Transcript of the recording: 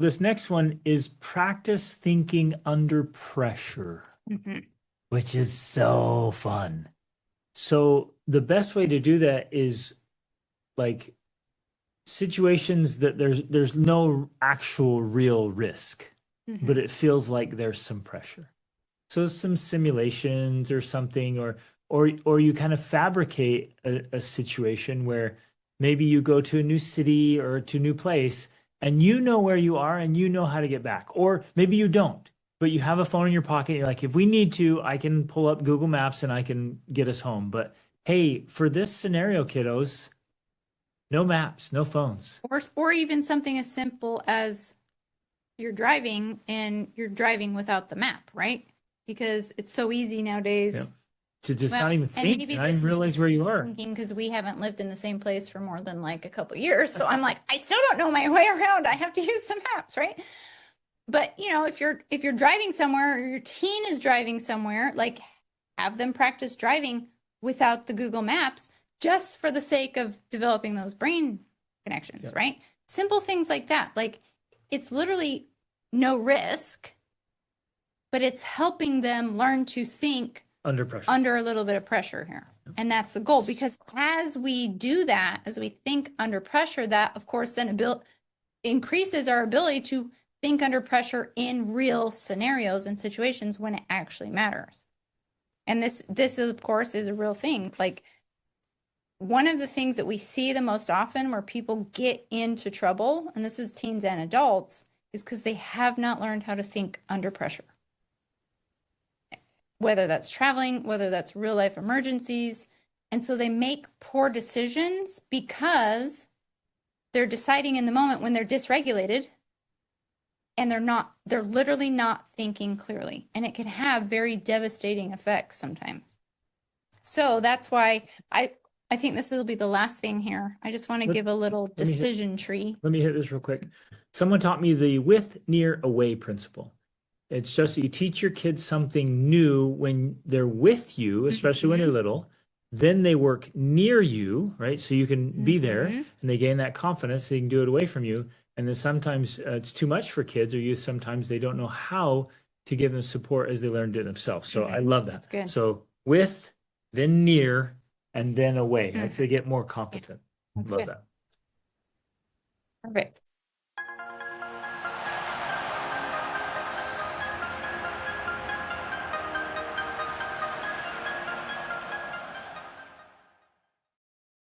This next one is practice thinking under pressure, which is so fun. So the best way to do that is like situations that there's no actual real risk, but it feels like there's some pressure. So some simulations or something, or you kind of fabricate a situation where maybe you go to a new city or to a new place and you know where you are and you know how to get back. Or maybe you don't, but you have a phone in your pocket. You're like, if we need to, I can pull up Google Maps and I can get us home. But hey, for this scenario, kiddos, no maps, no phones. Or even something as simple as you're driving and you're driving without the map, right? Because it's so easy nowadays. Yeah. To just Well, not even and think, maybe not this even is realize just where you are. thinking because we haven't lived in the same place for more than like a couple years. So I'm like, I still don't know my way around. I have to use the maps, right? But you know, if you're driving somewhere or your teen is driving somewhere, like have them practice driving without the Google Maps just for the sake of developing those brain connections, Yep. right? Simple things like that. Like it's literally no risk, but it's helping them learn to think Under pressure. under a little bit of pressure here. And that's the goal, because as we do that, as we think under pressure, that of course then increases our ability to think under pressure in real scenarios and situations when it actually matters. And this of course is a real thing. Like one of the things that we see the most often where people get into trouble, and this is teens and adults, is because they have not learned how to think under pressure. Whether that's traveling, whether that's real life emergencies. And so they make poor decisions because they're deciding in the moment when they're dysregulated and they're literally not thinking clearly. And it can have very devastating effects sometimes. So that's why I think this will be the last thing here. I just want to give a little decision tree. Let me hit this real quick. Someone taught me the with, near, away principle. It's just that you teach your kids something new when they're with you, especially when they're little. Then they work near you, right? So you can be there and they gain that confidence. They can do it away from you. And then sometimes it's too much for kids or youth. Sometimes they don't know how to give them support as they learn to do it themselves. So I love that. That's good. So with, then near, and then away. Right? So they get more competent. That's Love good. that. Perfect.